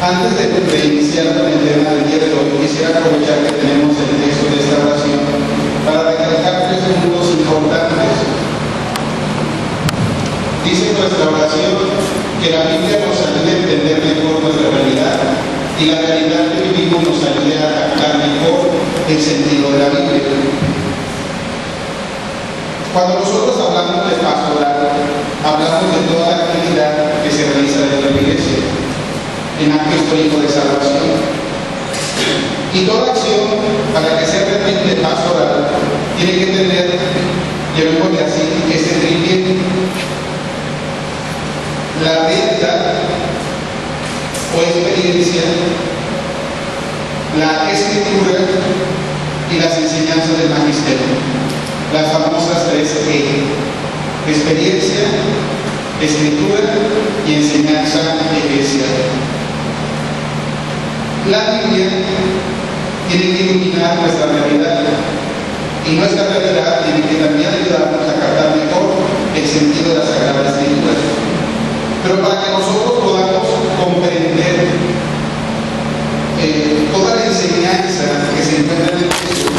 Antes de iniciar con el tema del día de hoy, quisiera aprovechar que tenemos el texto de esta oración para recalcar tres puntos importantes. Dice nuestra oración que la Biblia nos ayude a entender mejor nuestra realidad y la realidad que vivimos nos ayude a captar mejor el sentido de la Biblia. Cuando nosotros hablamos de pastoral, hablamos de toda la actividad que se realiza dentro de la iglesia en acto histórico de salvación. Y toda acción, para que sea realmente pastoral, tiene que tener, llamémosle así, ese tripié: la realidad o experiencia, la escritura y las enseñanzas del magisterio. Las famosas 3E: experiencia, escritura y enseñanza eclesial. La Biblia tiene que iluminar nuestra realidad y nuestra realidad tiene que también ayudarnos a captar mejor el sentido de la Sagrada Escritura. Pero para que nosotros podamos comprender toda la enseñanza que se encuentra en el texto,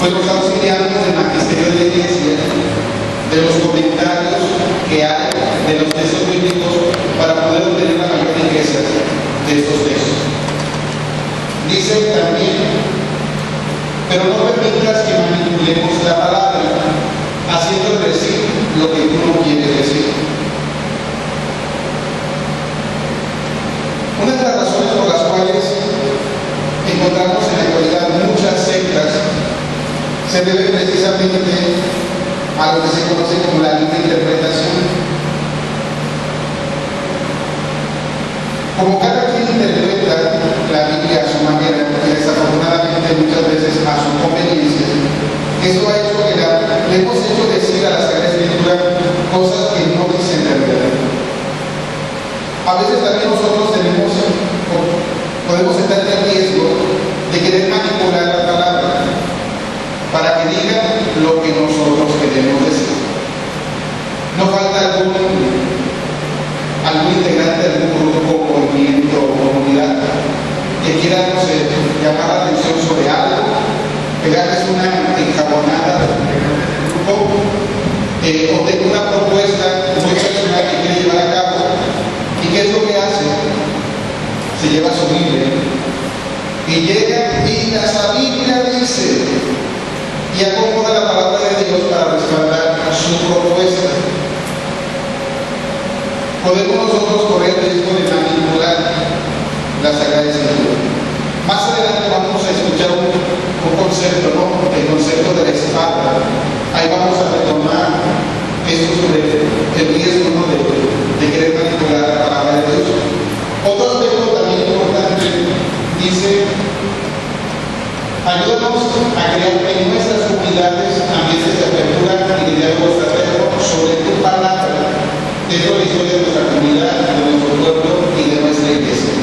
pues nos auxiliamos del magisterio de la Iglesia, de los comentarios que hay de los textos bíblicos, para poder obtener la mayor riqueza de estos textos. Dice también: pero no permitas que manipulemos la palabra, haciendo decir lo que tú no quieres decir. Una de las razones por las cuales encontramos en la actualidad muchas sectas se debe precisamente a lo que se conoce como la libre interpretación. Como cada quien interpreta la Biblia a su manera, y desafortunadamente muchas veces a su conveniencia, eso ha hecho que le hemos hecho decir a la Sagrada Escritura cosas que no dicen la verdad. A veces también nosotros podemos estar en el riesgo de querer manipular la palabra para que diga lo que nosotros queremos decir. No falta algún integrante de algún grupo, movimiento o comunidad que quiera, no sé, llamar la atención sobre algo, pegarles una enjabonada del grupo, o tenga una propuesta muy personal que quiere llevar a cabo. ¿Y qué es lo que hace? Se lleva su Biblia y llega y la Biblia dice, y acomoda la palabra de Dios para respaldar su propuesta. Podemos nosotros correr el riesgo de manipular la Sagrada Escritura. Más adelante vamos a escuchar un concepto, ¿no? El concepto de la espada. Ahí vamos a retomar esto sobre el riesgo, ¿no?, de querer manipular la palabra de Dios. Otro aspecto también importante dice: ayúdanos a crear en nuestras comunidades ambientes de apertura y de diálogo fraterno sobre tu palabra, dentro de la historia de nuestra comunidad, de nuestro pueblo y de nuestra iglesia.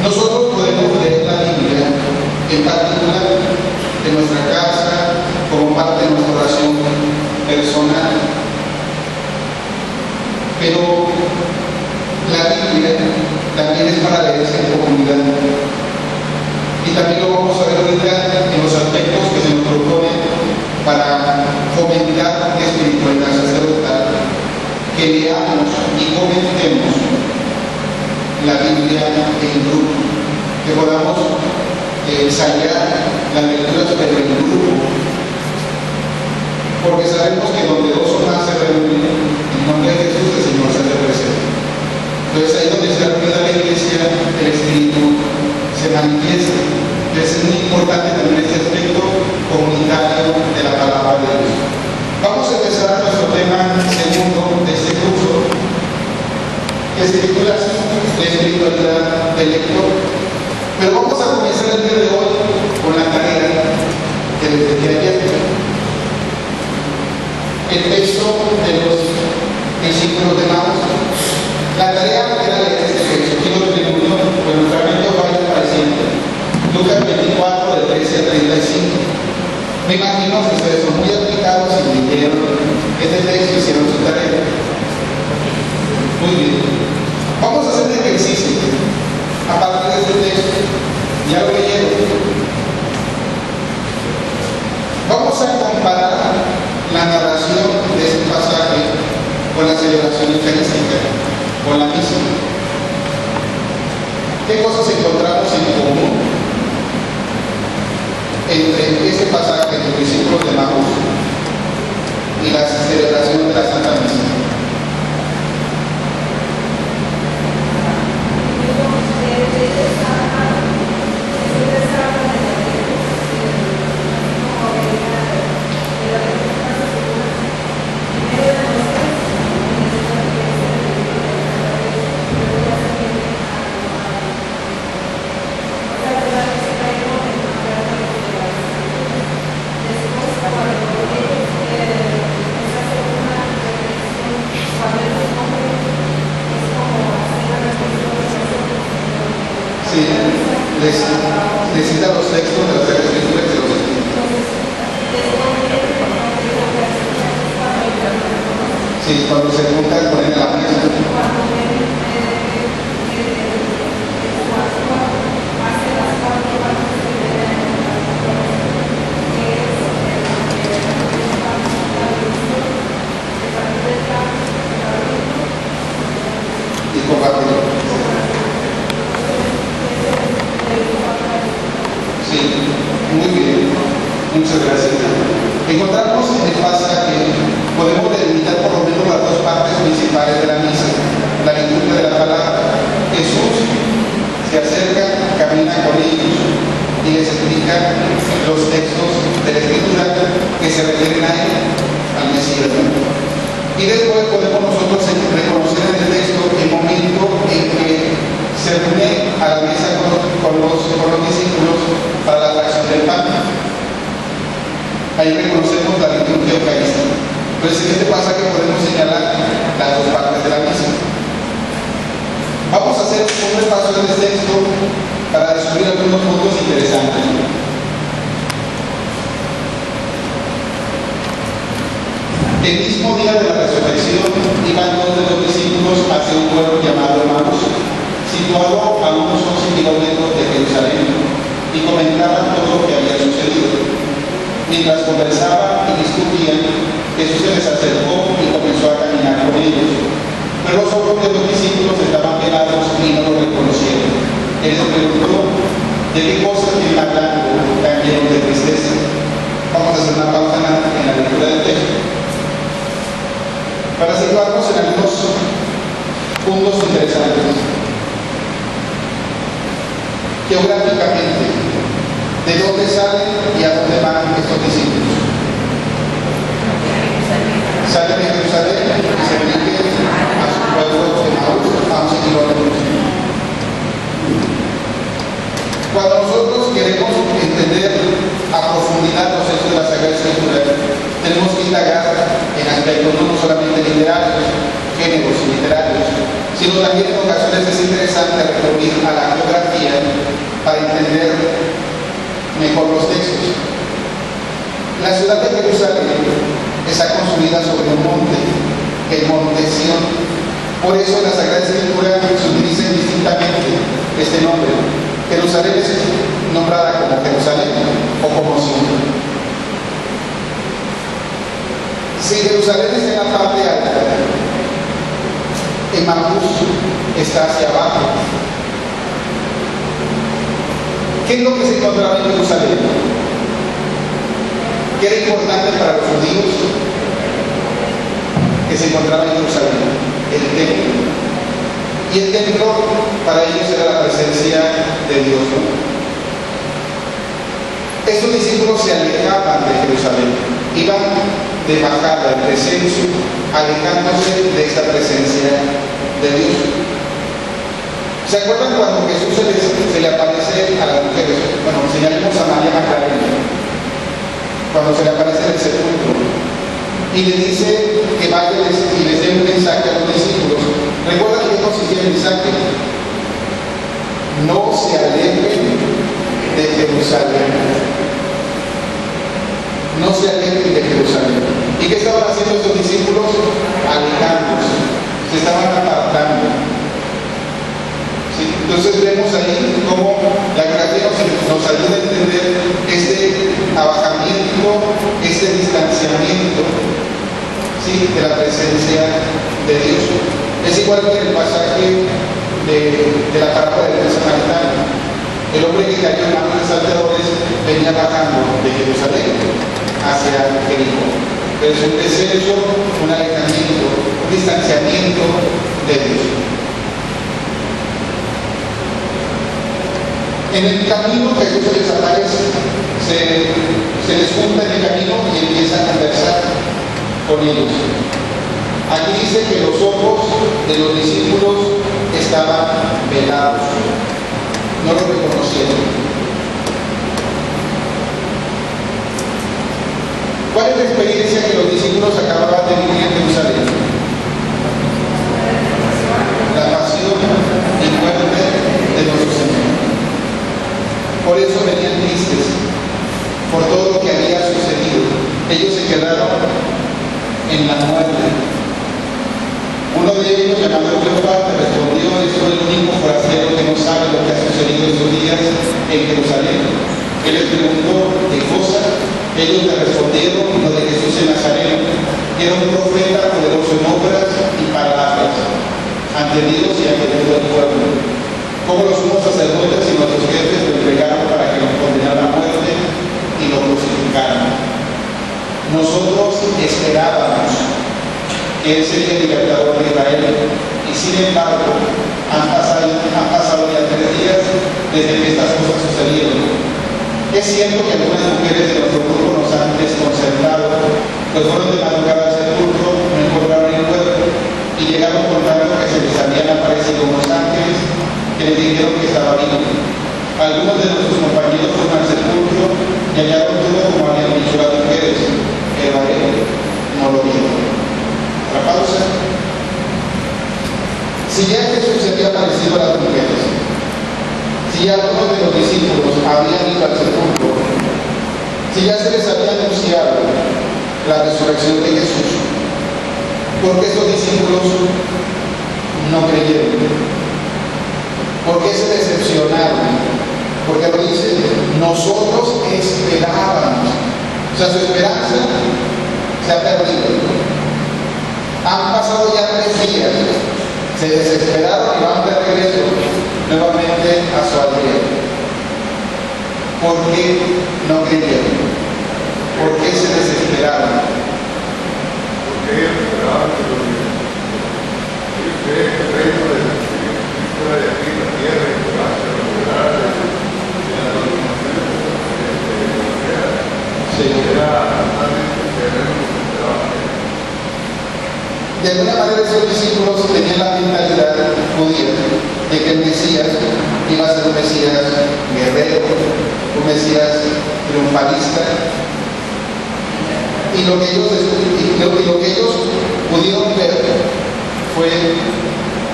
Nosotros podemos leer la Biblia, en particular en nuestra casa, como parte de nuestra oración personal. Pero la Biblia también es para leerse en comunidad. Y también lo vamos a ver ahorita en los aspectos que se nos proponen para fomentar la espiritualidad sacerdotal, que leamos y comentemos la Biblia en grupo, que podamos ensayar las lecturas pero en grupo, porque sabemos que donde dos o más se reúnen en nombre de Jesús, el Señor se representa. Entonces ahí donde se reúne la iglesia, el Espíritu se manifiesta. Entonces es muy importante también este aspecto comunitario de la palabra de Dios. Vamos a empezar nuestro tema segundo de este curso, que se titula así: la espiritualidad del lector. Pero vamos a comenzar el día de hoy con la tarea que les dejé ayer. El texto de los discípulos de Maús. La tarea era leer este texto. Quiero que el uno, bueno, fragmento vaya apareciendo. Lucas 24, de 13 a 35. Me imagino que ustedes son muy aplicados y leyeron este texto y hicieron su tarea. Muy bien. Vamos a hacer de que ejercicio a partir de este texto. Ya lo leyeron. Vamos a comparar la narración de este pasaje con la celebración eucarística, con la misa. ¿Qué cosas encontramos en común entre este pasaje de los discípulos de Maús y la celebración de la Santa Misa? Les cita los textos de las Escrituras de los Espíritus. Sí, cuando se juntan ponen a la mesa. Y compartirlo. Sí, muy bien, muchas gracias. Encontramos en el pasaje, podemos delimitar por lo menos las dos partes principales de la misa, la liturgia de la palabra. Jesús se acerca, camina con ellos y les explica los textos de la Escritura que se refieren a él, al Mesías. Y después podemos nosotros reconocer en el texto el momento en que se reúne a la mesa con los discípulos para la fracción del pan. Ahí reconocemos la liturgia eucarística. Entonces en este pasaje podemos señalar las dos partes de la misa. Vamos a hacer un repaso de este texto para descubrir algunos puntos interesantes. El mismo día de la resurrección iban dos de los discípulos hacia un pueblo llamado Maús, situado a unos 11 kilómetros de Jerusalén, y comentaban todo lo que había sucedido. Mientras conversaban y discutían, Jesús se les acercó y comenzó a caminar con ellos. Pero los ojos de los discípulos estaban velados y no lo reconocieron. Él les preguntó: ¿de qué cosas vienen hablando tan llenos de tristeza? Vamos a hacer una pausa en la lectura del texto para situarnos en algunos puntos interesantes. Geográficamente, ¿de dónde salen y a dónde van estos discípulos? Salen de Jerusalén y se dirigen a su pueblo de Maús, a 11 kilómetros. Cuando nosotros queremos entender a profundidad los hechos de la Sagrada Escritura, tenemos que indagar en aspectos no solamente literarios, géneros y literarios, sino también en ocasiones es interesante recurrir a la geografía para entender mejor los textos. La ciudad de Jerusalén está construida sobre un monte, el monte Sión. Por eso en la Sagrada Escritura se utiliza indistintamente este nombre. Jerusalén es nombrada como Jerusalén o como Sión. Si Jerusalén está en la parte alta, Emaús está hacia abajo. ¿Qué es lo que se encontraba en Jerusalén? ¿Qué era importante para los judíos que se encontraba en Jerusalén? El templo. Y el templo para ellos era la presencia de Dios. Estos discípulos se alejaban de Jerusalén, iban de bajada, de descenso, alejándose de esta presencia de Dios. ¿Se acuerdan cuando Jesús se le aparece a las mujeres? Bueno, señalemos a María Magdalena, cuando se le aparece en el sepulcro y le dice que vaya y les dé un mensaje a los discípulos. ¿Recuerdan qué consistía el mensaje? No se alejen de Jerusalén. No se alejen de Jerusalén. ¿Y qué estaban haciendo estos discípulos? Alejándose. Se estaban apartando. Entonces vemos ahí cómo la grafía nos ayuda a entender este abajamiento, este distanciamiento, ¿sí?, de la presencia de Dios. Es igual que el pasaje de la parábola del buen samaritano. El hombre que cayó en manos de salteadores venía bajando de Jerusalén hacia Jericó. Pero es un descenso, un alejamiento, un distanciamiento de Dios. En el camino Jesús les aparece, se les junta en el camino y empieza a conversar con ellos. Aquí dice que los ojos de los discípulos estaban velados, no lo reconocieron. ¿Cuál es la experiencia que los discípulos acababan de vivir en Jerusalén? La pasión y muerte de nuestro Señor. Por eso venían tristes, por todo lo que había sucedido. Ellos se quedaron en la muerte. Uno de ellos, llamado Cleofás, respondió: soy el único forastero que no sabe lo que ha sucedido estos días en Jerusalén. Él les preguntó qué cosa. Ellos le respondieron lo de Jesús el Nazareno, que era un profeta poderoso en obras y palabras ante Dios y ante todo el pueblo. Como los sumos sacerdotes y nuestros jefes lo entregaron para que nos condenaran a muerte y lo crucificaran. Nosotros esperábamos que Él sería el libertador de Israel, y sin embargo han pasado ya 3 días desde que estas cosas sucedieron. Es cierto que algunas mujeres de nuestro grupo nos han desconcertado, pues fueron de madrugada al sepulcro, no encontraron el cuerpo y llegaron contando que se les habían aparecido unos ángeles que les dijeron que estaba vivo. Algunos de nuestros compañeros fueron al sepulcro y hallaron todo como habían dicho las mujeres, pero a él no lo vieron. Otra pausa. Si ya Jesús se había aparecido a las mujeres, si ya algunos de los discípulos habían ido al sepulcro, si ya se les había anunciado la resurrección de Jesús, ¿por qué esos discípulos no creyeron? ¿Por qué se decepcionaron? Porque lo dice, nosotros esperábamos. O sea, su esperanza se ha perdido. Han pasado ya 3 días, se desesperaron y van de regreso nuevamente a su aldea. ¿Por qué no creyeron? ¿Por qué se desesperaron? Porque ellos esperaban que ellos creen que el reino de Cristo era de aquí, la tierra, y que va a ser lograr la Sí. De alguna manera esos discípulos tenían la mentalidad judía de que el Mesías iba a ser un Mesías guerrero, un Mesías triunfalista, y lo que ellos pudieron ver fue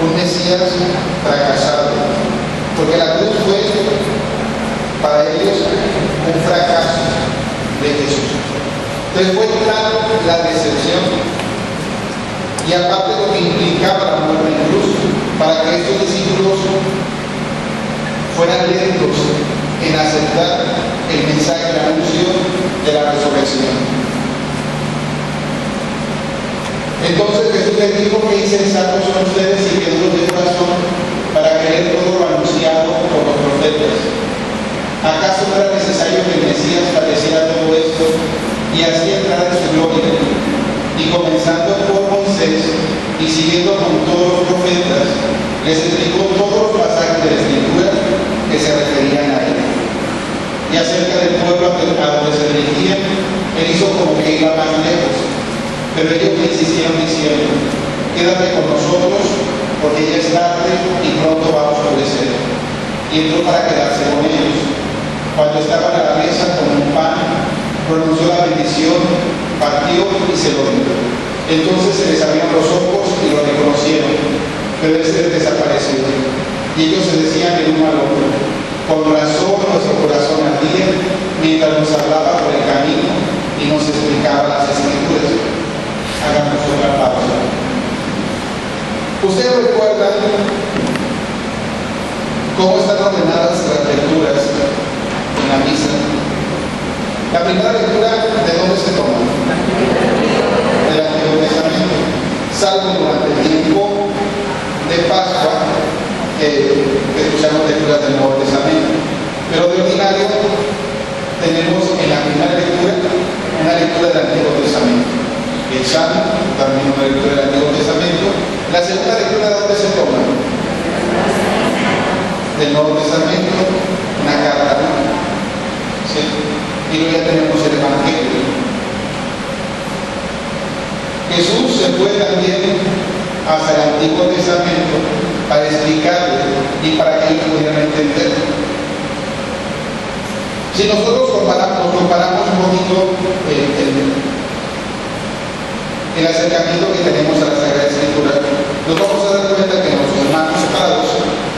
un Mesías fracasado, porque la cruz fue para ellos un fracaso de Jesús. Entonces fue claro la decepción, y aparte lo que implicaba la muerte en cruz, para que estos discípulos fueran lentos en aceptar el mensaje, el anuncio de la resurrección. Entonces Jesús les dijo: que insensatos son ustedes y que duros de corazón para creer todo lo anunciado por los profetas. ¿Acaso no era necesario que el Mesías padeciera todo esto y así entrar en su gloria? Y comenzando por Moisés y siguiendo con todos los profetas, les explicó todos los pasajes de la Escritura que se referían a él. Y acerca del pueblo a donde se dirigían, él hizo como que iba más lejos. Pero ellos le insistieron diciendo: quédate con nosotros, porque ya es tarde y pronto va a oscurecer. Y entró para quedarse con ellos. Cuando estaban a la mesa con un pan, pronunció la bendición, partió y se lo dio. Entonces se les abrieron los ojos y lo reconocieron, pero él se les desapareció. Y ellos se decían el uno al otro: con razón nuestro corazón ardía mientras nos hablaba por el camino y nos explicaba las Escrituras. Hagamos otra pausa. Ustedes recuerdan ¿Cómo están ordenadas las lecturas en la misa? La primera lectura, ¿de dónde se toma? Del Antiguo Testamento, salvo durante el tiempo de Pascua, que escuchamos lecturas del Nuevo Testamento. Pero de ordinario tenemos en la primera lectura una lectura del Antiguo Testamento. El Salmo, también una lectura del Antiguo Testamento. La segunda lectura, ¿de dónde se toma? Del Nuevo Testamento, una carta, ¿no? ¿Sí? Y luego ya tenemos el Evangelio. Jesús se fue también hasta el Antiguo Testamento para explicarle y para que ellos pudieran entender. Si nosotros comparamos un poquito el acercamiento que tenemos a la Sagrada Escritura, nos vamos a dar cuenta que nuestros hermanos separados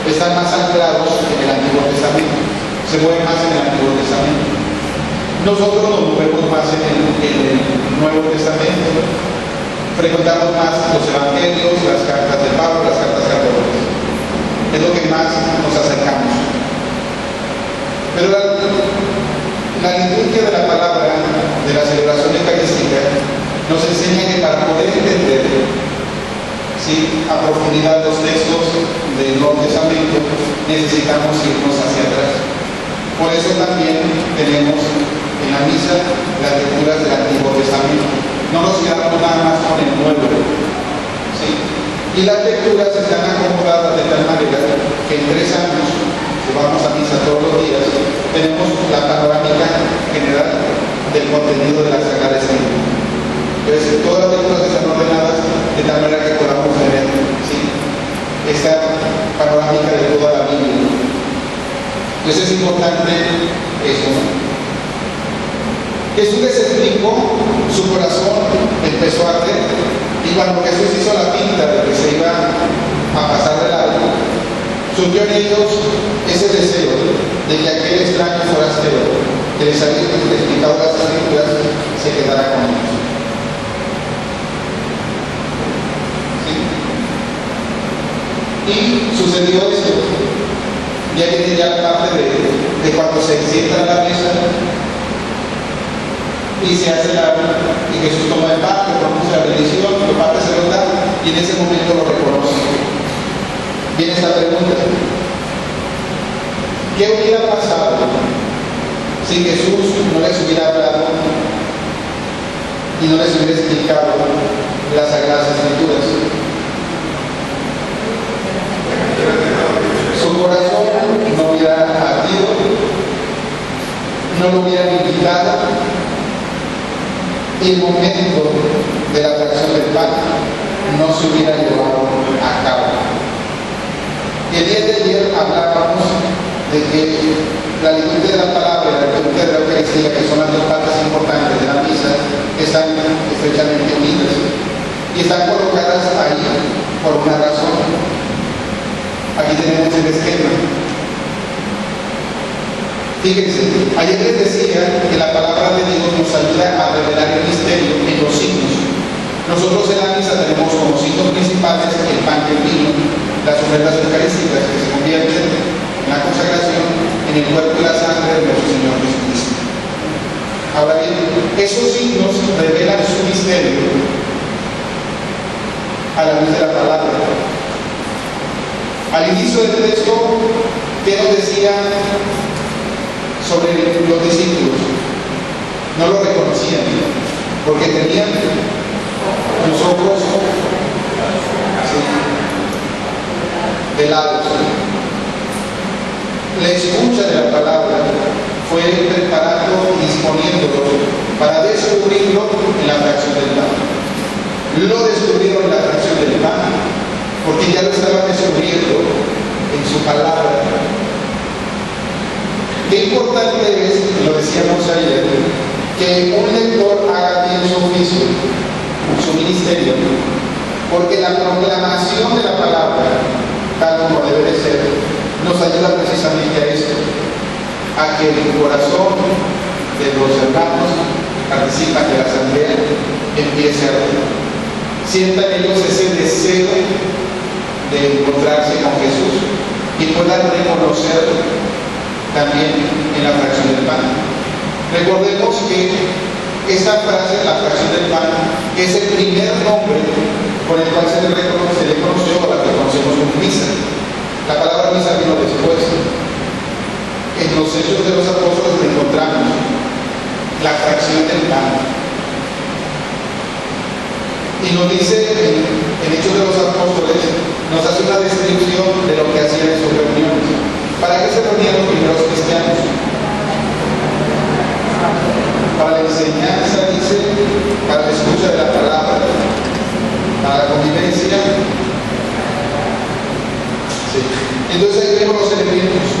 están más anclados en el Antiguo Testamento, se mueven más en el Antiguo Testamento. Nosotros nos movemos más en el Nuevo Testamento, frecuentamos más los Evangelios, las cartas de Pablo, las cartas católicas. Es lo que más nos acercamos. Pero la liturgia de la palabra, de la celebración eucarística, nos enseña que para poder entender a profundidad los textos del Nuevo Testamento necesitamos irnos hacia atrás. Por eso también tenemos en la misa las lecturas del Antiguo Testamento. No nos quedamos nada más con el Nuevo. ¿Sí? Y las lecturas están acomodadas de tal manera que en 3 años, que vamos a misa todos los días, tenemos la panorámica general del contenido de la Sagrada Escritura. Entonces, todas las lecturas están ordenadas de tal manera que podamos tener esta panorámica de toda la Biblia. Entonces es importante eso, ¿no? Jesús les explicó, su corazón empezó a arder, y cuando Jesús hizo la pinta de que se iba a pasar de largo, surgió en ellos ese deseo de que aquel extraño forastero que les había explicado las Escrituras se quedara con ellos. Y sucedió esto, ya que tenía parte de cuando se sientan a la mesa y se hace y Jesús toma el pan, le pronuncia la bendición, lo parte, se lo da, y en ese momento lo reconoce. Viene esta pregunta: ¿qué hubiera pasado si Jesús no les hubiera hablado y no les hubiera explicado las Sagradas Escrituras? Su corazón no hubiera ardido, no lo hubieran invitado, y el momento de la fracción del pan no se hubiera llevado a cabo. El día de ayer hablábamos de que la liturgia de la palabra y la liturgia de la Eucaristía, que son las dos partes importantes de la misa, están estrechamente unidas y están colocadas ahí por una razón. Aquí tenemos el esquema. Fíjense, ayer les decía que la palabra de Dios nos ayuda a revelar el misterio en los signos. Nosotros en la misa tenemos como signos principales el pan y el vino, las ofrendas eucarísticas que se convierten en la consagración en el cuerpo y la sangre de nuestro Señor Jesucristo. Ahora bien, esos signos revelan su misterio a la luz de la palabra. Al inicio del texto, ¿qué nos decía sobre los discípulos? No lo reconocían, porque tenían los ojos velados. La escucha de la palabra fue preparando y disponiéndolo para descubrirlo en la fracción del pan. Lo descubrieron en la fracción del pan, porque ya lo estaban descubriendo en su palabra. Qué importante es, lo decíamos ayer, que un lector haga bien su oficio, su ministerio, porque la proclamación de la palabra, tal como debe de ser, nos ayuda precisamente a esto, a que el corazón de los hermanos participan de la asamblea empiece a ver. Sientan ellos ese deseo de encontrarse con Jesús, y puedan reconocerlo también en la fracción del pan. Recordemos que esta frase, la fracción del pan, es el primer nombre con el cual se le conoció a la que conocemos como misa. La palabra misa vino después. En los Hechos de los Apóstoles encontramos la fracción del pan. Y nos dice en Hechos de los Apóstoles, nos hace una descripción de lo que hacían en sus reuniones. ¿Para qué se reunían los primeros cristianos? Para la enseñanza, dice, para la escucha de la palabra, para la convivencia. Sí. Entonces ahí vemos los elementos.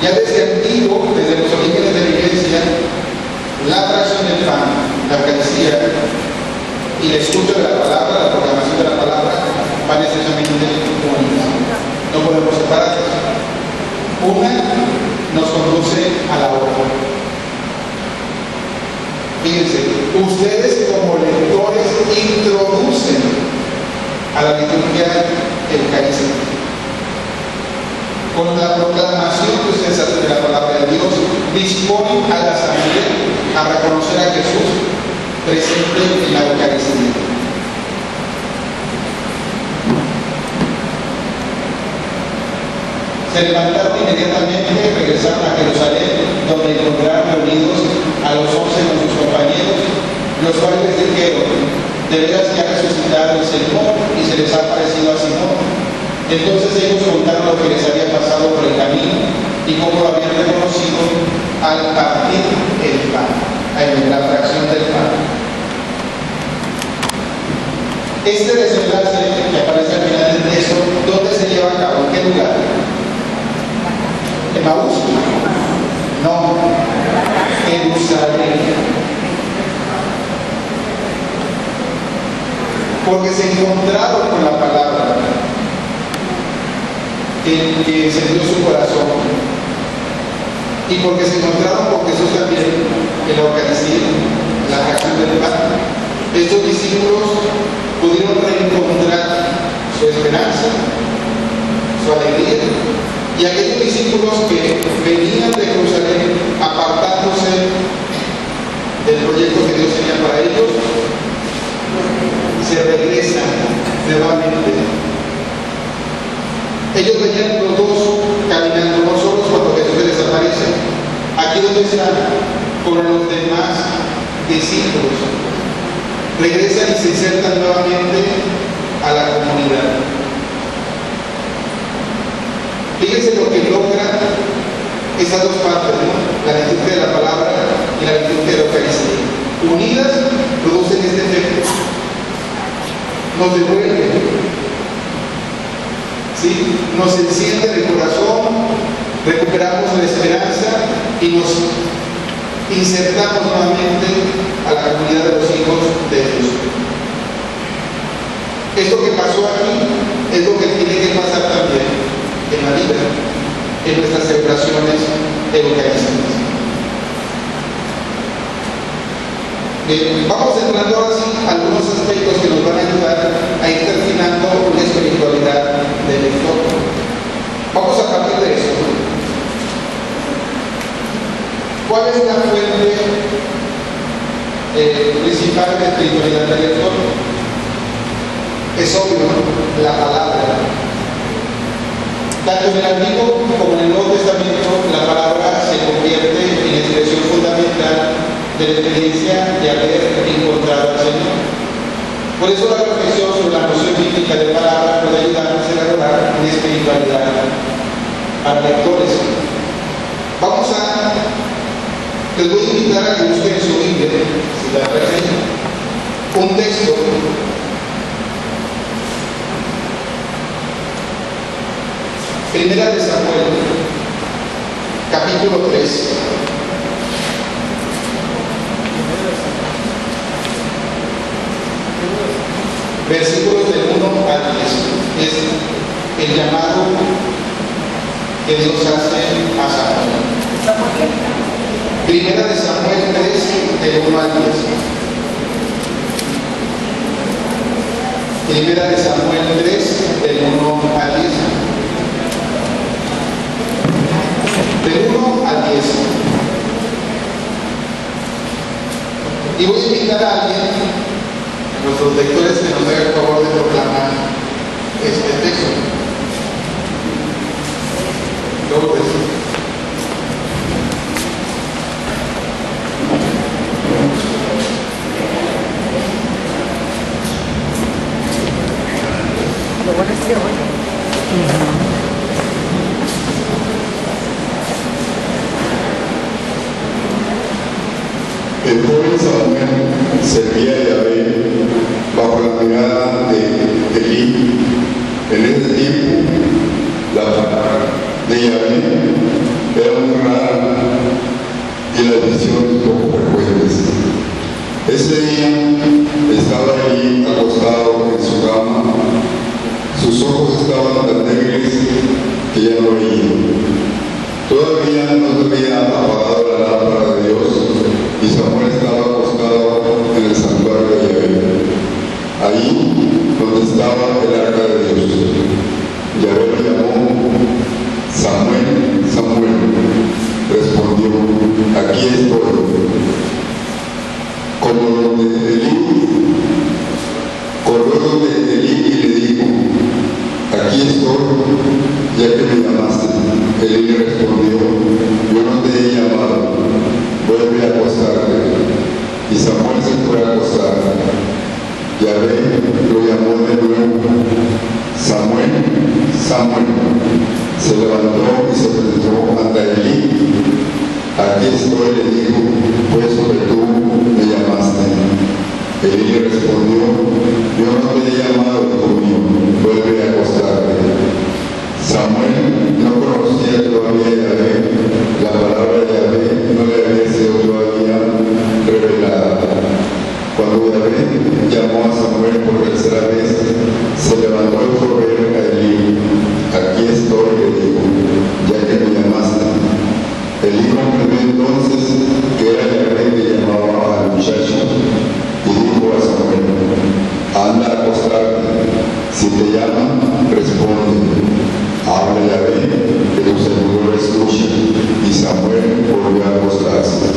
Ya desde antiguo, desde los orígenes de la iglesia, la fracción del pan, la Eucaristía y la escucha de la palabra, la proclamación de la palabra, van estrechamente unidas. No podemos separarlas. Una nos conduce a la otra. Fíjense, ustedes como lectores introducen a la liturgia eucarística. Con la proclamación que ustedes hacen de la palabra de Dios, disponen a la asamblea a reconocer a Jesús presente en la Eucaristía. Se levantaron inmediatamente, regresaron a Jerusalén, donde encontraron reunidos a los 11 con sus compañeros, los cuales les dijeron: de veras que ha resucitado el Señor y se les ha aparecido a Simón. Entonces ellos contaron lo que les había pasado por el camino y cómo lo habían reconocido al partir el pan, en la fracción del pan. Este desenlace que aparece al final del texto, ¿dónde se lleva a cabo? ¿En qué lugar? ¿Emaús? No, Jerusalén. Porque se encontraron con la palabra que encendió su corazón, y porque se encontraron con Jesús también en la Eucaristía, en la fracción del pan. Estos discípulos pudieron reencontrar su esperanza, su alegría, y aquellos discípulos que venían de Jerusalén apartándose del proyecto que Dios tenía para ellos, se regresan nuevamente. Ellos venían los dos caminando, no solos cuando Jesús se les aparece. Aquí donde están, con los demás discípulos, regresan y se insertan nuevamente a la comunidad. Fíjense lo que logran esas dos partes, ¿no? La liturgia de la palabra y la liturgia de la Eucaristía. Unidas producen este efecto. Nos devuelven, ¿sí? Nos enciende el corazón, recuperamos la esperanza y nos insertamos nuevamente a la comunidad de los hijos de Dios. Esto que pasó aquí es lo que tiene que pasar también en la vida, en nuestras celebraciones eucarísticas. Vamos entrando ahora sí a algunos aspectos que nos van a ayudar a ir terminando una espiritualidad del lector. Vamos a partir de eso. ¿Cuál es la fuente principal de espiritualidad del lector? Es obvio, ¿no? La palabra. Tanto en el Antiguo como en el Nuevo Testamento, la palabra se convierte en la expresión fundamental de la experiencia de haber encontrado al Señor. Por eso la reflexión sobre la noción bíblica de palabra puede ayudarnos a elaborar una espiritualidad para lectores. Les voy a invitar a que busquen su Biblia, si la prefieren, un texto Primera de Samuel, capítulo 3. Versículos del 1 al 10. Es el llamado que Dios hace a Samuel. Primera de Samuel 3, del 1 al 10. Primera de Samuel 3, del 1 al 10. del 1 al 10. Y voy a invitar a alguien, a nuestros lectores, que nos haga el favor de proclamar este texto. Luego el joven Samuel servía a Yahvé bajo la mirada de Elí. En ese tiempo, la palabra de Yahvé era muy rara y las visiones poco frecuentes. Ese día estaba allí acostado en su cama. Sus ojos estaban tan débiles que ya no veía. Todavía no se había apagado la lámpara de Dios y Samuel estaba acostado en el santuario de Yahvé, ahí donde estaba el arca de Dios. Yahvé lo llamó: Samuel, Samuel. Respondió: aquí estoy. Corrió donde Elí y le dijo: aquí estoy, ya que me llamaste. Elí le respondió: yo no te he llamado, vuelve a acostarte. Y Samuel se fue a acostar. Yahvé lo llamó de nuevo: Samuel, Samuel. Se levantó y se presentó ante Elí. Aquí estoy, le dijo, puesto que tú me llamaste. Elí le respondió: yo no te he llamado, hijo mío, vuelve a acostarte. Samuel no conocía todavía a Yahvé, la palabra de Yahvé no le había sido todavía revelada. Cuando Yahvé llamó a Samuel por tercera vez, se levantó y fue a ver a Elí. Aquí estoy, le dijo, ya que me llamaste. Elí comprendió entonces que era Yahvé que llamaba al muchacho y dijo a Samuel: anda a acostarte, si te llaman, responde. Habla Yahvé, que tu servidor escucha. Y Samuel volvió a acostarse.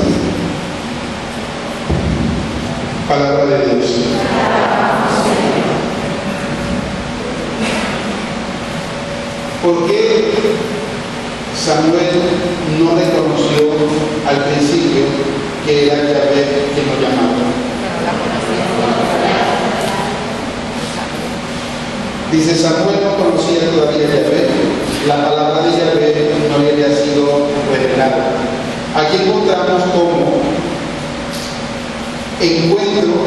palabra de Dios. ¿Por qué Samuel no reconoció al principio que era Yahvé quien lo llamaba? Dice: Samuel no conocía todavía a Yahvé, la palabra de Yahvé no le había sido revelada. Aquí encontramos cómo encuentro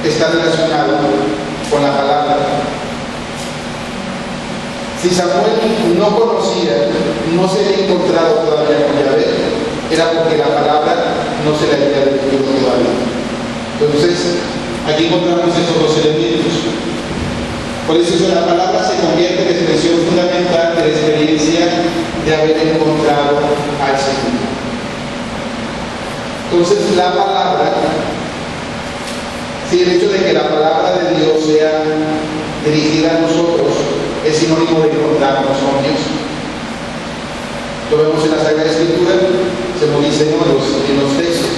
está relacionado con la palabra. Si Samuel no conocía, no se había encontrado todavía con Yahvé, era porque la palabra no se le había dirigido todavía. Entonces, aquí encontramos esos dos elementos. Por eso la palabra se convierte en expresión fundamental de la experiencia de haber encontrado al Señor. Entonces, la palabra, si el hecho de que la palabra de Dios sea dirigida a nosotros es sinónimo de encontrarnos con Dios. Lo vemos en la Sagrada Escritura, se nos dice en los textos.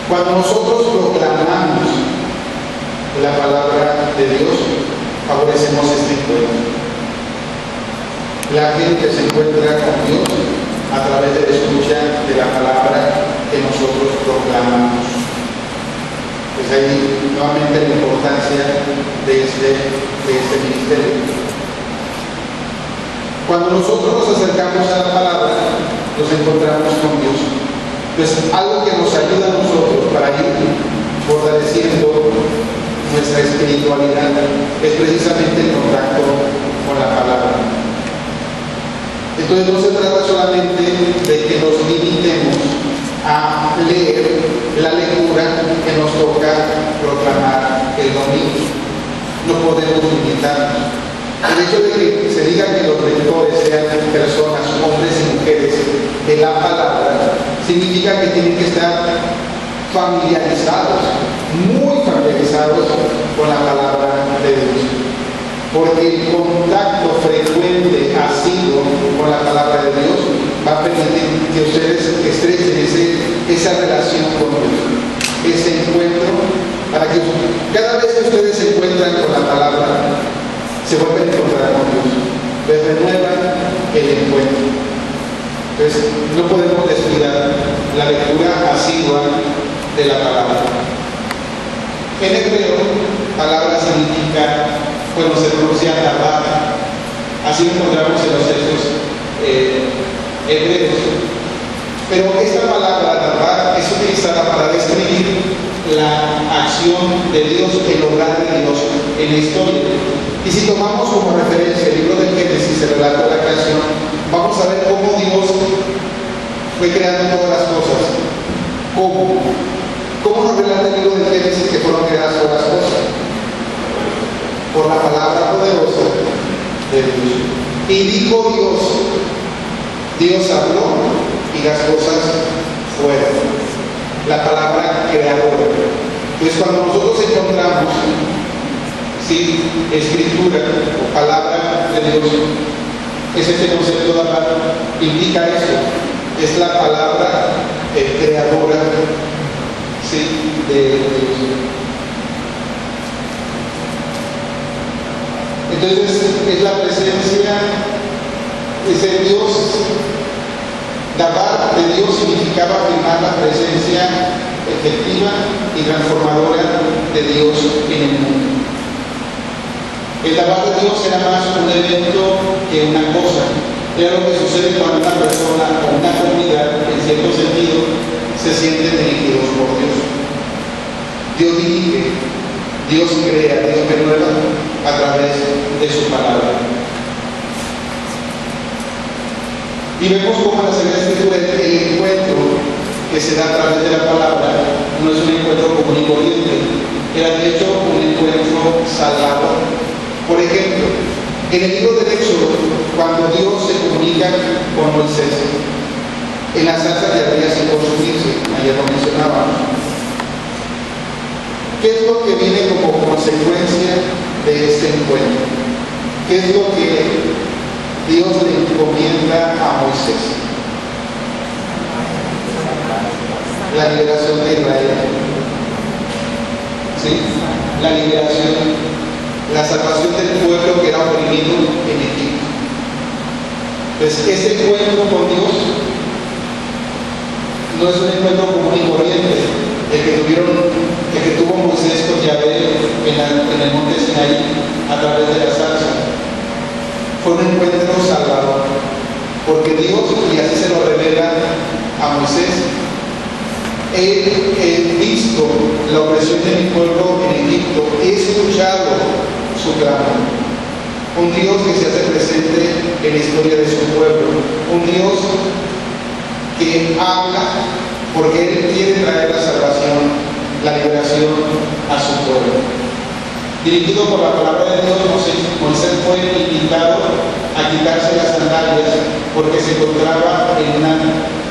Cuando nosotros proclamamos la palabra de Dios, favorecemos este encuentro. La gente se encuentra con Dios a través de la escucha de la palabra que nosotros proclamamos. Pues ahí nuevamente la importancia de este ministerio. Cuando nosotros nos acercamos a la palabra, nos encontramos con Dios. Pues algo que nos ayuda a nosotros para ir fortaleciendo nuestra espiritualidad es precisamente el contacto con la palabra. Entonces no se trata solamente de que nos limitemos a leer la lectura que nos toca proclamar el domingo. No podemos limitarnos. El hecho de que se diga que los lectores sean personas, hombres y mujeres de la palabra, significa que tienen que estar familiarizados, muy familiarizados con la palabra de Dios. Porque el contacto frecuente ha sido con la palabra de Dios, va a permitir que ustedes estrechen esa relación con Dios, ese encuentro, para que cada vez que ustedes se encuentran con la palabra, se vuelven a encontrar con Dios, les renueva el encuentro. Entonces, no podemos descuidar la lectura asidua de la palabra. En hebreo, palabra significa, bueno, se pronuncia dabar. Así lo encontramos en los textos hebreos. Pero esta palabra dabar es utilizada para describir la acción de Dios, el obrar de Dios en la historia. Y si tomamos como referencia el libro del Génesis, el relato de la creación, vamos a ver cómo Dios fue creando todas las cosas. ¿Cómo nos relata el libro del Génesis que fueron creadas todas las cosas? Por la palabra poderosa de Dios. Y dijo Dios habló y las cosas fueron. La palabra creadora. Entonces, cuando nosotros encontramos escritura o palabra de Dios, ese concepto de la implica eso. Es la palabra creadora de Dios. Entonces, es la presencia, es el Dios. Dabar de Dios significaba afirmar la presencia efectiva y transformadora de Dios en el mundo. El dabar de Dios era más un evento que una cosa. Era lo que sucede cuando una persona o una comunidad, en cierto sentido, se sienten dirigidos por Dios. Dios dirige, Dios crea, Dios renueva a través de su palabra. Y vemos cómo la Sagrada Escritura, el encuentro que se da a través de la palabra, no es un encuentro común y corriente, era de hecho un encuentro sagrado. Por ejemplo, en el libro del Éxodo, cuando Dios se comunica con Moisés, en la zarza que ardía sin consumirse, ayer lo mencionábamos, ¿qué es lo que viene como consecuencia de este encuentro? ¿Qué es lo que Dios le encomienda a Moisés? La liberación de Israel. ¿Sí? La liberación, la salvación del pueblo que era oprimido en Egipto. Entonces, ese encuentro con Dios no es un encuentro común y corriente, el que tuvo Moisés con Yahvé en el monte Sinaí a través de la zarza. Fue un encuentro salvador, porque Dios, y así se lo revela a Moisés, he visto la opresión de mi pueblo en Egipto, he escuchado su clamor. Un Dios que se hace presente en la historia de su pueblo, un Dios que habla porque Él quiere traer la salvación, la liberación a su pueblo. Dirigido por la palabra de Dios, Moisés fue invitado a quitarse las sandalias porque se encontraba en una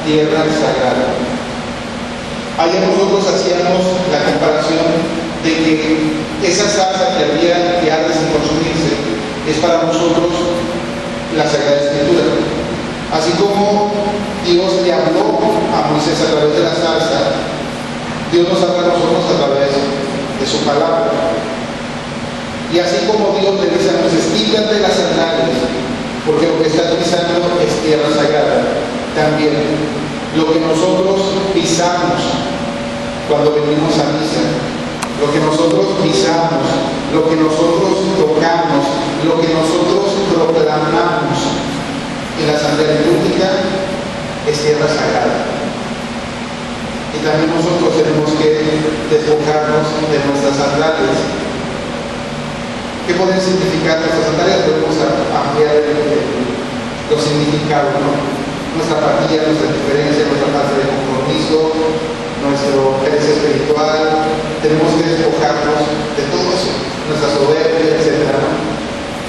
tierra sagrada. Ayer nosotros hacíamos la comparación de que esa zarza que arde sin consumirse es para nosotros la Sagrada Escritura. Así como Dios le habló a Moisés a través de la zarza, Dios nos habla a nosotros a través de su palabra. Y así como Dios le dice a Moisés, quítate las sandalias, porque lo que estás pisando es tierra sagrada. También lo que nosotros pisamos cuando venimos a misa, lo que nosotros pisamos, lo que nosotros tocamos, lo que nosotros proclamamos en la Santa Litúrgica es tierra sagrada. Y también nosotros tenemos que despojarnos de nuestras sandalias. ¿Qué pueden significar nuestras sandalias? Podemos ampliar los significados, ¿no? Nuestra apatía, nuestra indiferencia, nuestra falta de compromiso, nuestra pereza espiritual. Tenemos que despojarnos de todo eso, nuestra soberbia, etc., ¿no?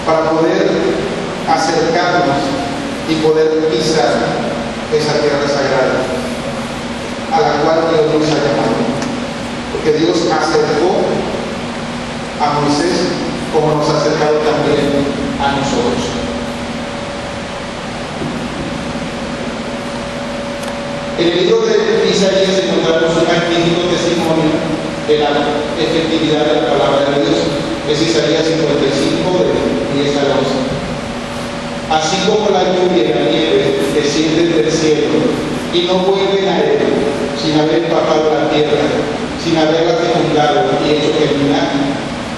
Para poder acercarnos y poder pisar esa tierra sagrada a la cual Dios nos ha llamado. Porque Dios acercó a Moisés como nos ha acercado también a nosotros. En el libro de Isaías encontramos un magnífico testimonio de la efectividad de la palabra de Dios. Es Isaías 55, de 10 al 11. Así como la lluvia y la nieve descienden del cielo y no vuelven a él, sin haber empapado la tierra, sin haberla fecundado y hecho germinar,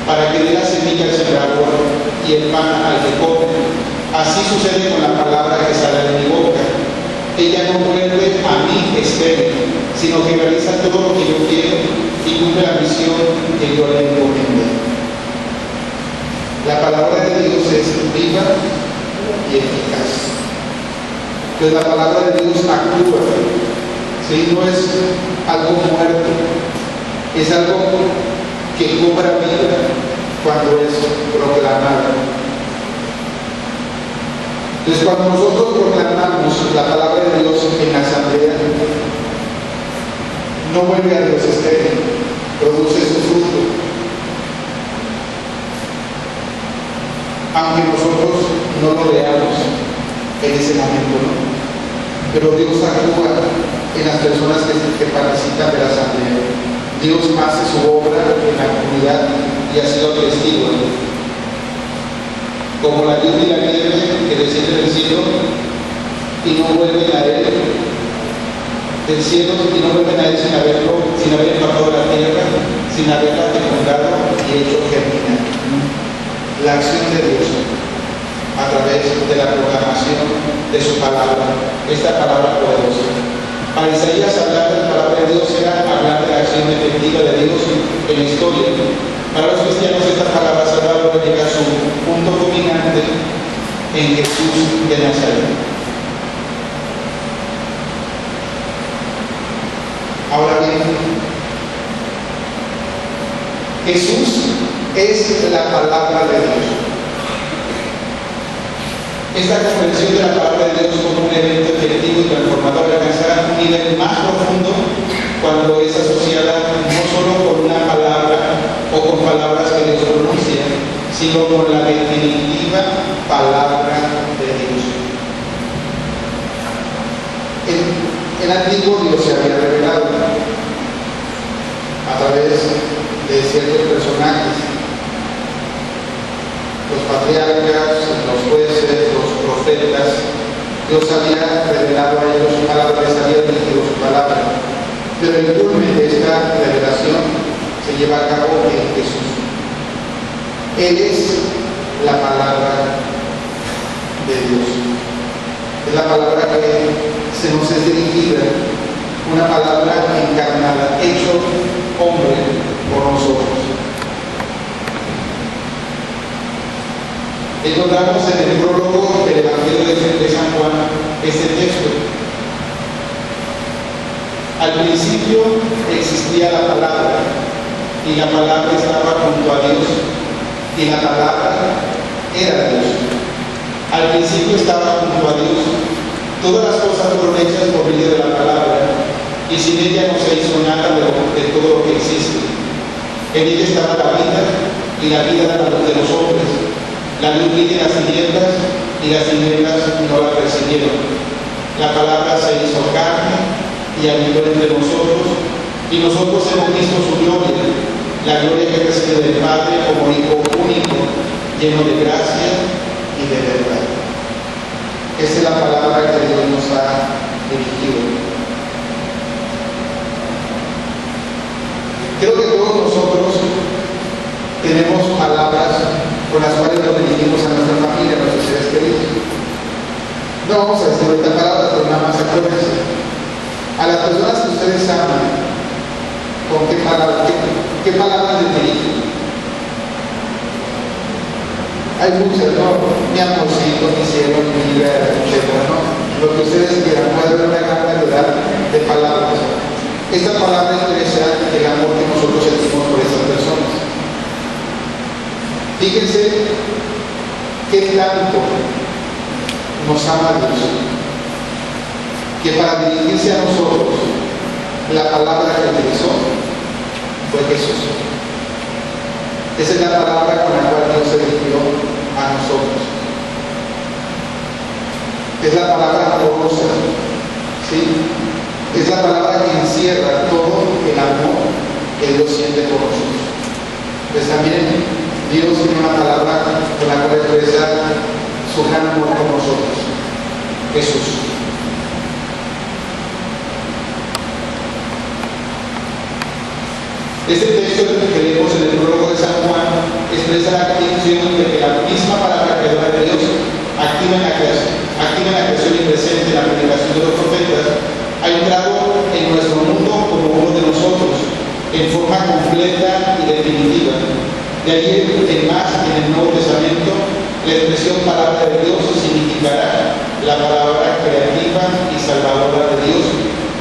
para que dé la semilla al sembrador y el pan al que come. Así sucede con la palabra que sale de mi boca. Ella no vuelve a mí estéril, sino que realiza todo lo que yo quiero y cumple la misión que yo le encomendé. La palabra de Dios es viva y eficaz. Pues la palabra de Dios actúa, ¿sí? No es algo muerto, es algo que cobra vida cuando es proclamada. Entonces, cuando nosotros proclamamos la palabra de Dios en la asamblea, no vuelve a Dios estéril, produce su fruto. Aunque nosotros no lo veamos en ese momento, ¿no? Pero Dios actúa en las personas que participan de la asamblea. Dios hace su obra en la comunidad y ha sido testigo. Como la lluvia y la nieve que desciende del cielo y no vuelven a él, del cielo y no vuelven a él sin haber empapado la tierra, sin haberla fecundado y hecho germinar. La acción de Dios a través de la proclamación de su palabra, esta palabra poderosa. Para Isaías, hablar de la palabra de Dios era hablar de la acción efectiva de Dios en la historia. Para los cristianos, esta palabra sagrada llega a su punto dominante en Jesús de Nazaret. Ahora bien, Jesús es la palabra de Dios. Esta comprensión de la palabra de Dios como un evento efectivo y transformador alcanzará un nivel más profundo cuando es asociada no solo con una palabra o con palabras que Dios pronuncia, sino con la definitiva palabra de Dios. El antiguo Dios se había revelado a través de ciertos personajes, los patriarcas, los jueces, los profetas. Dios había revelado a ellos su palabra, les había dirigido su palabra. Pero el culmen de esta revelación se lleva a cabo en Jesús. Él es la palabra de Dios. Es la palabra que se nos es dirigida, una palabra encarnada, hecho hombre por nosotros. Encontramos en el prólogo del Evangelio de San Juan este texto. Al principio existía la palabra, y la palabra estaba junto a Dios, y la palabra era Dios. Al principio estaba junto a Dios. Todas las cosas fueron hechas por medio de la palabra, y sin ella no se hizo nada de todo lo que existe. En ella estaba la vida, y la vida era la luz de los hombres. La luz brilla en las tinieblas, y las tinieblas no la percibieron. La palabra se hizo carne y habitó entre nosotros, y nosotros hemos visto su gloria, la gloria que recibe del Padre como Hijo único, lleno de gracia y de verdad. Esa es la palabra que Dios nos ha dirigido. Creo que todos nosotros tenemos palabras con las cuales nos dirigimos a nuestra familia, a nuestros seres queridos. No vamos a decir ahorita palabras, pero nada más acuérdense. A las personas que ustedes aman, ¿con qué palabras les dirigen? Hay muchas, ¿no? Mi amorcito, mi cielo, mi vida, etc., ¿no? Lo que ustedes quieran, puede haber una gran variedad de palabras. Esta palabra expresa el amor que nosotros sentimos por esas personas. Fíjense qué tanto nos ama Dios, que para dirigirse a nosotros, la palabra que utilizó fue Jesús. Esa es la palabra con la cual Dios se dirigió a nosotros. Es la palabra amorosa, ¿sí? Es la palabra que encierra todo el amor que Dios siente por nosotros. Pues también Dios tiene una palabra con la cual expresa su gran amor por nosotros. Jesús. Este texto que leemos en el prólogo de San Juan expresa la convicción de que la misma palabra creadora de Dios activa en la creación y presente en la predicación de los profetas, ha entrado en nuestro mundo como uno de nosotros, en forma completa y definitiva. De ahí en más, en el Nuevo Testamento, la expresión palabra de Dios significará la palabra creativa y salvadora de Dios,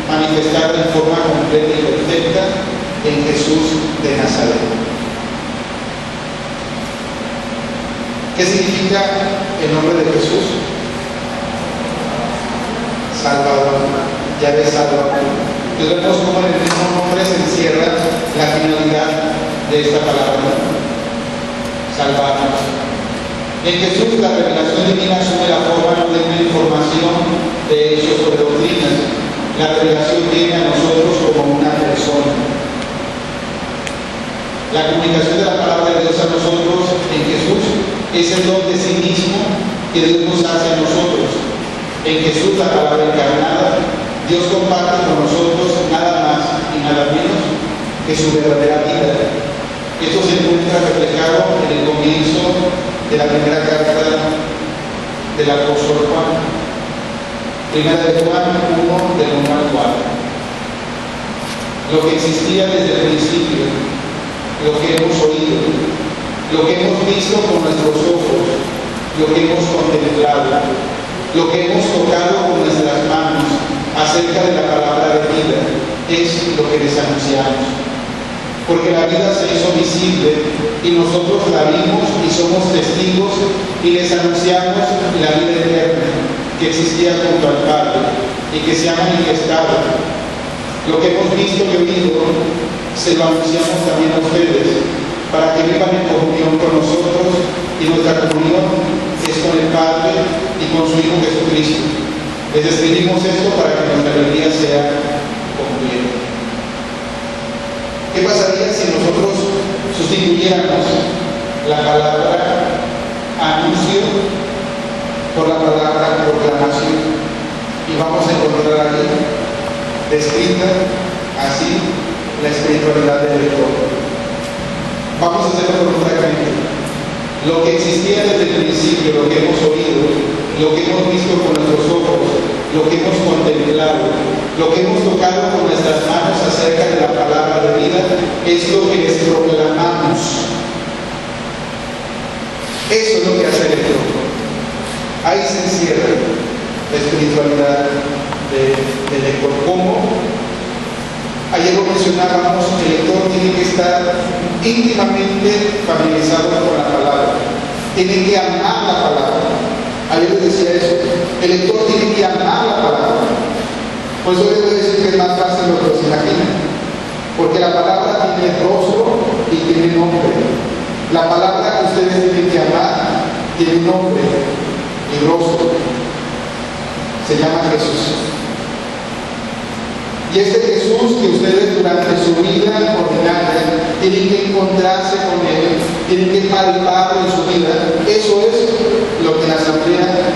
manifestada en forma completa y perfecta en Jesús de Nazaret. ¿Qué significa el nombre de Jesús? Salvador, llave Salvador. Entonces vemos cómo en el mismo nombre se encierra la finalidad de esta palabra: salvarnos. En Jesús la revelación divina asume la forma no de una información de hechos o de doctrinas. La revelación viene a nosotros como una persona. La comunicación de la palabra de Dios a nosotros en Jesús es el don de sí mismo que Dios nos hace a nosotros. En Jesús, la palabra encarnada, Dios comparte con nosotros nada más y nada menos que su verdadera vida. Esto se encuentra reflejado en el comienzo de la primera carta del apóstol Juan. Primera de Juan 1, del 1 al 4. Lo que existía desde el principio, lo que hemos oído, lo que hemos visto con nuestros ojos, lo que hemos contemplado, lo que hemos tocado con nuestras manos acerca de la palabra de vida, es lo que les anunciamos. Porque la vida se hizo visible y nosotros la vimos y somos testigos y les anunciamos la vida eterna que existía junto al Padre y que se ha manifestado. Lo que hemos visto y oído se lo anunciamos también a ustedes, para que vivan en comunión con nosotros, y nuestra comunión es con el Padre y con su Hijo Jesucristo. Les escribimos esto para que nuestra alegría sea completa. ¿Qué pasaría si nosotros sustituyéramos la palabra anuncio por la palabra proclamación? Y vamos a encontrar ahí descrita así la espiritualidad del lector. Vamos a hacerlo con otra gente. Lo que existía desde el principio, lo que hemos oído, lo que hemos visto con nuestros ojos, lo que hemos contemplado, lo que hemos tocado con nuestras manos acerca de la palabra de vida, es lo que les proclamamos. Eso es lo que hace el lector. Ahí se encierra la espiritualidad del lector. ¿Cómo? Ayer lo mencionábamos, el lector tiene que estar íntimamente familiarizado con la palabra, tiene que amar la palabra. Ayer les decía eso, el lector tiene que amar la palabra. Por eso les voy a decir que es más fácil de lo que se imagina, porque la palabra tiene rostro y tiene nombre. La palabra que ustedes tienen que amar tiene un nombre y rostro, se llama Jesús. Y este Jesús que ustedes durante su vida ordinaria tienen que encontrarse con Él, tienen que palparlo en su vida, eso es lo que la Asamblea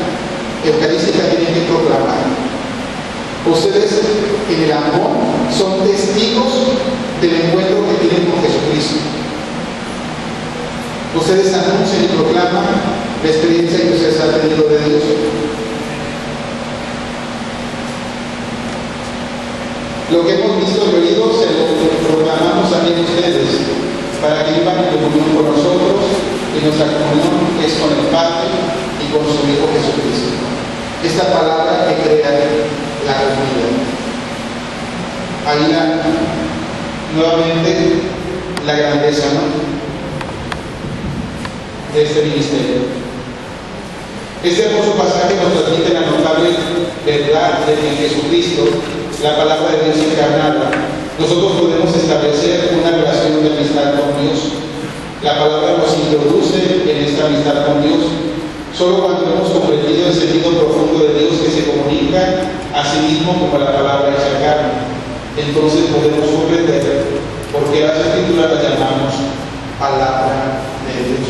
Eucarística tiene que proclamar. Ustedes en el amor son testigos del encuentro que tienen con Jesucristo. Ustedes anuncian y proclaman la experiencia que ustedes han tenido de Dios. Lo que hemos visto y oído se lo proclamamos también a ustedes, para que vivan en comunión con nosotros, y nuestra comunión es con el Padre y con su Hijo Jesucristo. Esta palabra que crea la comunidad. Ahí nuevamente la grandeza, ¿no?, de este ministerio. Este hermoso pasaje nos transmite la notable verdad de que en Jesucristo, la palabra de Dios encarnada, nosotros podemos establecer una relación de amistad con Dios. La palabra nos introduce en esta amistad con Dios. Solo cuando hemos comprendido el sentido profundo de Dios que se comunica asimismo como la palabra hecha carne. Entonces podemos comprender por qué las Escrituras las llamamos palabra de Dios.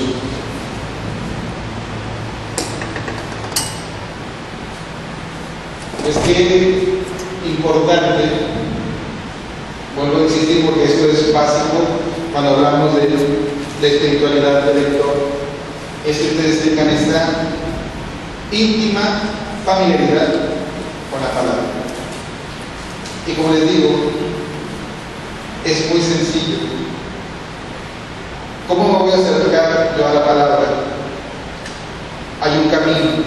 Es que importante, vuelvo a insistir porque esto es básico cuando hablamos de espiritualidad del lector, es que ustedes tengan esta íntima familiaridad con la palabra. Y como les digo, es muy sencillo. ¿Cómo me voy a acercar yo a la palabra? Hay un camino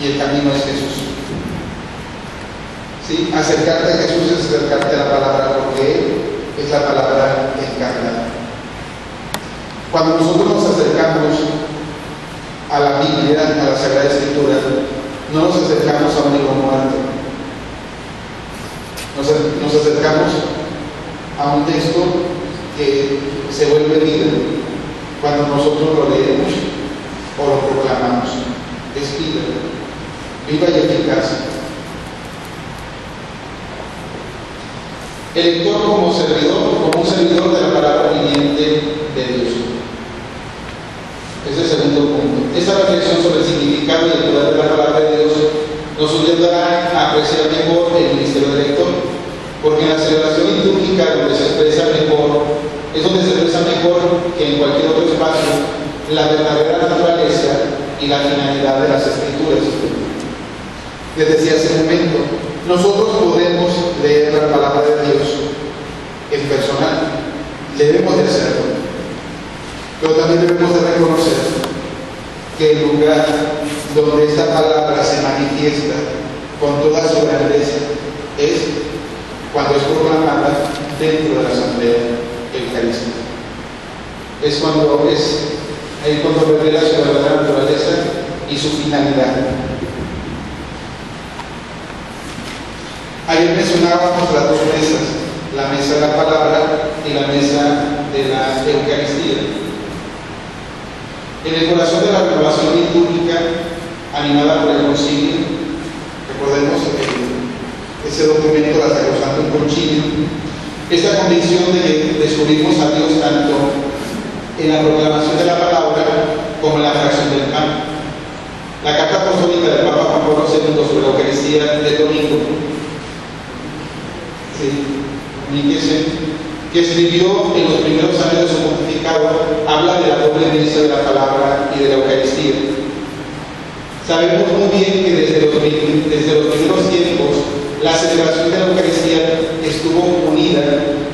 y el camino es Jesús. ¿Sí? Acercarte a Jesús es acercarte a la palabra porque Él es la palabra encarnada. Cuando nosotros nos acercamos a la Biblia, a la Sagrada Escritura, no nos acercamos a un libro muerto. Nos acercamos a un texto que se vuelve vida cuando nosotros lo leemos o lo proclamamos. Es vida, viva y eficaz. El lector como un servidor de la palabra viviente de Dios. Ese es el segundo punto. Esta reflexión sobre el significado y el poder de la palabra de Dios nos ayudará a apreciar mejor el ministerio del lector, porque en la celebración litúrgica donde se expresa mejor, es donde se expresa mejor que en cualquier otro espacio la verdadera naturaleza y la finalidad de las Escrituras. Les decía hace un momento, nosotros podemos leer la palabra de Dios en personal, debemos de hacerlo, pero también debemos de reconocer que el lugar donde esta palabra se manifiesta con toda su grandeza es cuando es proclamada dentro de la asamblea eucarística. Es ahí cuando revela su verdadera naturaleza y su finalidad. Ayer mencionábamos las dos mesas, la mesa de la palabra y la mesa de la Eucaristía. En el corazón de la renovación litúrgica, animada por el concilio, recordemos ese documento, la Sacrosantum Concilio, esta convicción de que descubrimos a Dios tanto en la proclamación de la palabra como en la fracción del pan. La carta apostólica del Papa Juan Pablo II sobre la Eucaristía del domingo, que escribió en los primeros años de su pontificado, habla de la doble misa de la palabra y de la Eucaristía. Sabemos muy bien que desde los primeros tiempos la celebración de la Eucaristía estuvo unida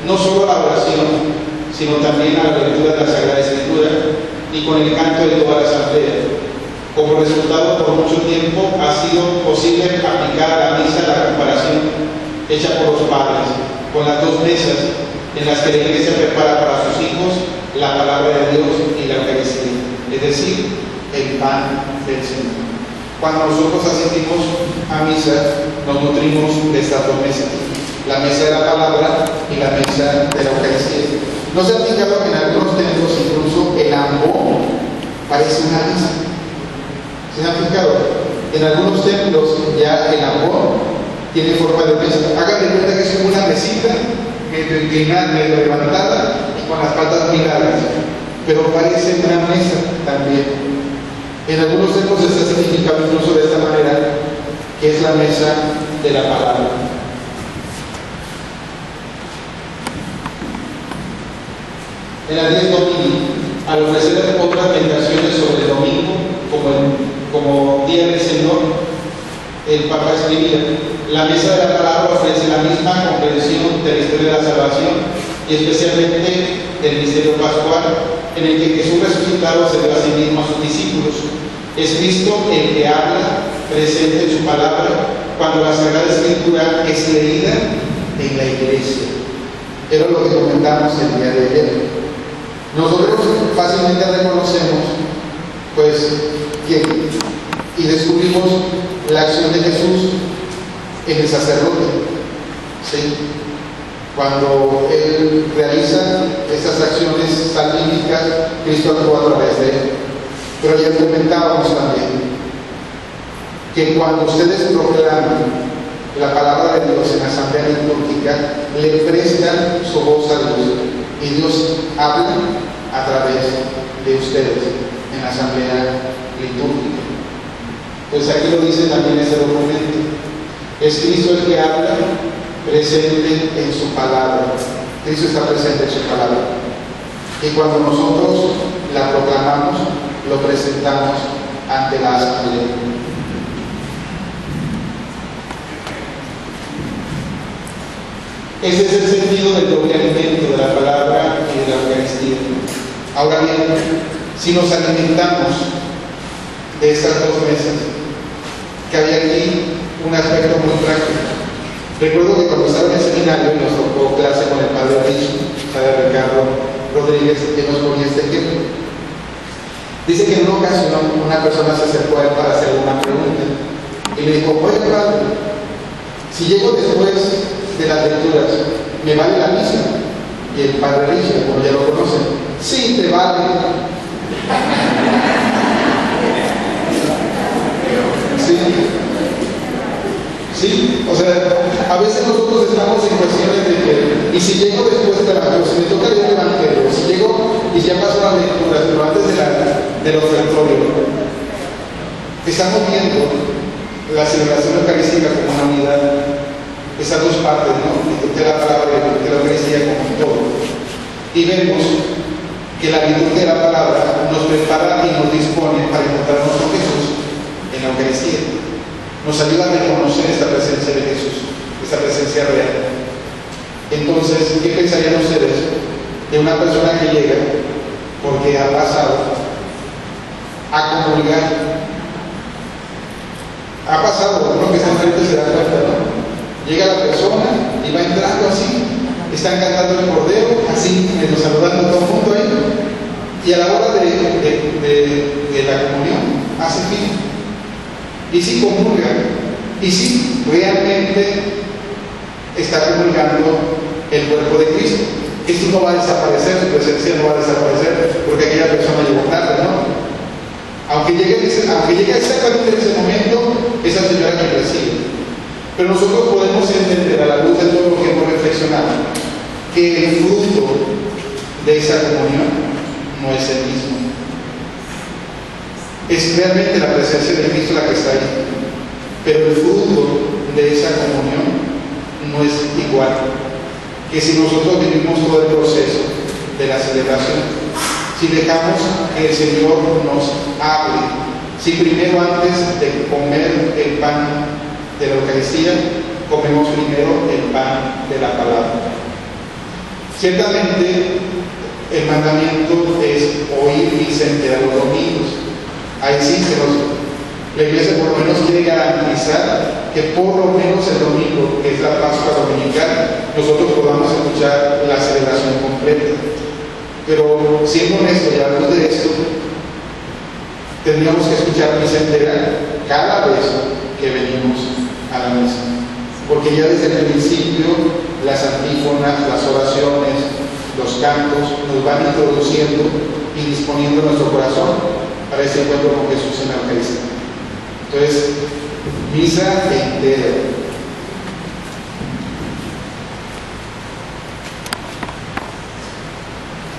no solo a la oración, sino también a la lectura de la Sagrada Escritura y con el canto de toda la asamblea. Como resultado, por mucho tiempo ha sido posible aplicar a la misa la comparación hecha por los padres con las dos mesas en las que la Iglesia prepara para sus hijos la palabra de Dios y la Eucaristía, es decir, el pan del Señor. Cuando nosotros asistimos a misa, nos nutrimos de estas dos mesas, la mesa de la palabra y la mesa de la Eucaristía. ¿No se ha fijado que en algunos templos incluso el ambón parece una misa? ¿Se han fijado? En algunos templos ya el ambón tiene forma de mesa. Hagan de cuenta que es como una mesita medio inclinada, medio levantada y con las patas muy largas, pero parece una mesa también. En algunos templos está significado incluso de esta manera, que es la mesa de la palabra. En la 10 Domini, al ofrecer otras meditaciones sobre el domingo como día del Señor, el Papa escribía: la mesa de la palabra ofrece la misma comprensión de la historia de la salvación y especialmente del misterio pascual, en el que Jesús resucitado se dio a sí mismo a sus discípulos. Es Cristo el que habla, presente en su palabra, cuando la Sagrada Escritura es leída en la Iglesia. Era lo que comentamos el día de ayer. Nosotros fácilmente reconocemos, y descubrimos la acción de Jesús en el sacerdote, ¿sí? Cuando Él realiza estas acciones salvíficas, Cristo actúa a través de Él. Pero ya comentábamos también que cuando ustedes proclaman la palabra de Dios en la asamblea litúrgica, le prestan su voz a Dios y Dios habla a través de ustedes en la asamblea litúrgica. Pues aquí lo dice también ese documento. Es Cristo el que habla, presente en su palabra. Cristo está presente en su palabra. Y cuando nosotros la proclamamos, lo presentamos ante la asamblea. Ese es el sentido del doble alimento de la palabra y de la Eucaristía. Ahora bien, si nos alimentamos de estas dos mesas, que hay aquí un aspecto muy práctico. Recuerdo que cuando estaba en el seminario nos tocó clase con el padre Rich, padre Ricardo Rodríguez, que nos ponía este ejemplo. Dice que en una ocasión una persona se acercó a él para hacerle una pregunta y le dijo: oye padre, si llego después de las lecturas, ¿me vale la misa? Y el padre Rich, como ya lo conocen: sí, te vale. Sí, o sea, a veces nosotros estamos en cuestiones de que, y si llego después de la, o si me toca leer el Evangelio, o si llego y ya pasó la lectura, pero antes del ofertorio, estamos viendo la celebración eucarística como una unidad, esas dos partes, ¿no? De la palabra de la Eucaristía como un todo. Y vemos que la liturgia de la palabra nos prepara y nos dispone para encontrarnos con Jesús en la Eucaristía. Nos ayuda a reconocer esta presencia de Jesús, esta presencia real. Entonces, ¿qué pensarían ustedes de una persona que llega porque ha pasado a comulgar? Ha pasado, uno que está enfrente se da cuenta, ¿no? Llega la persona y va entrando así, están cantando el cordero, así, medio saludando a todo el mundo ahí, y a la hora de la comunión hace fin. Y si comulga, y si realmente está comulgando el cuerpo de Cristo. Esto no va a desaparecer, su presencia no va a desaparecer porque aquella persona llegó tarde, ¿no? Aunque llegue exactamente en ese momento, esa señora que recibe. Pero nosotros podemos entender, a la luz de todo lo que hemos reflexionado, que el fruto de esa comunión no es el mismo. Es realmente la presencia de Cristo la que está ahí, pero el fruto de esa comunión no es igual que si nosotros vivimos todo el proceso de la celebración, si dejamos que el Señor nos hable, si primero antes de comer el pan de la Eucaristía, comemos primero el pan de la palabra. Ciertamente el mandamiento es oír misa entera los domingos. Ahí sí la Iglesia por lo menos quiere garantizar que por lo menos el domingo, que es la Pascua Dominical, nosotros podamos escuchar la celebración completa. Pero siendo honesto, y a la luz de esto, tendríamos que escuchar misa entera cada vez que venimos a la misa. Porque ya desde el principio las antífonas, las oraciones, los cantos nos van introduciendo y disponiendo nuestro corazón para ese encuentro con Jesús en la Eucaristía. Entonces, misa entera.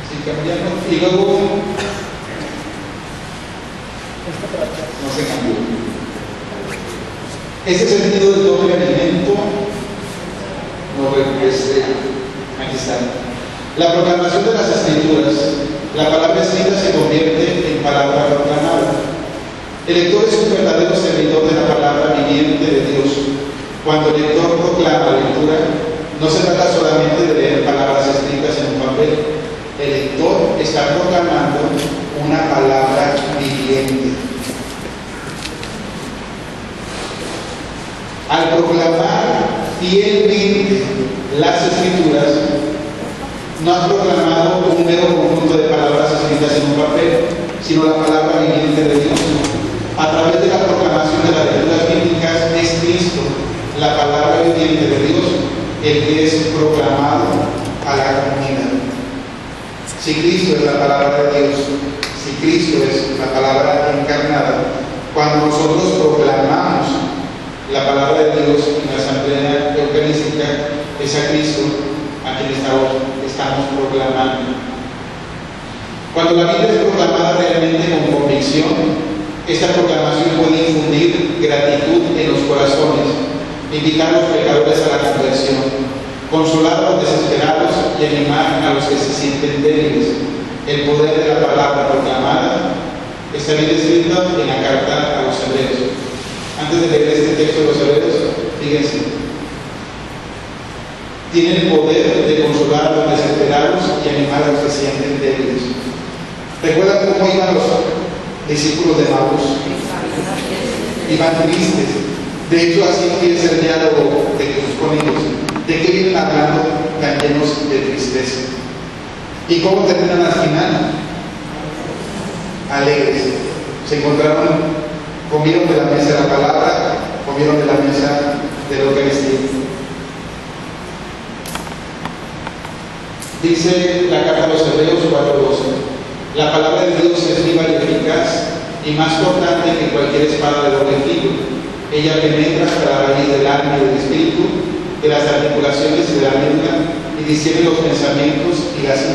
Sí, cambiando. Y luego no se cambió. Ese sentido del doble alimento aquí está. La proclamación de las Escrituras. La palabra escrita se convierte en palabra proclamada. El lector es un verdadero servidor de la palabra viviente de Dios. Cuando el lector proclama la lectura, no se trata solamente de leer palabras escritas en un papel. El lector está proclamando una palabra viviente. Al proclamar fielmente las Escrituras, no has proclamado un mero conjunto de palabras escritas en un papel, sino la palabra viviente de Dios. A través de la proclamación de las lecturas bíblicas es Cristo, la palabra viviente de Dios, el que es proclamado a la comunidad. Si Cristo es la palabra de Dios, si Cristo es la palabra encarnada, cuando nosotros proclamamos la palabra de Dios en la asamblea eucarística es a Cristo, a quien estamos proclamando. Cuando la Biblia es proclamada realmente con convicción, esta proclamación puede infundir gratitud en los corazones, invitar a los pecadores a la conversión, consolar a los desesperados y animar a los que se sienten débiles. El poder de la palabra proclamada está bien escrito en la carta a los hebreos. Antes de leer este texto de los hebreos, fíjense, tiene el poder de consolar a los desesperados y animar a los que se sienten débiles. ¿Recuerdan cómo iban los discípulos de Maús? Iban tristes. De hecho, así empieza el diálogo de Jesús con ellos. ¿De qué vienen hablando tan llenos de tristeza? ¿Y cómo terminan al final? Alegres. Se encontraron, comieron de la mesa de la palabra, comieron de la mesa de la Eucaristía. Dice la carta a los Hebreos 4:12. La palabra de Dios es viva y eficaz y más cortante que cualquier espada de doble filo. Ella penetra hasta la raíz del alma y del espíritu, de las articulaciones y de la médula, y discierne los pensamientos y las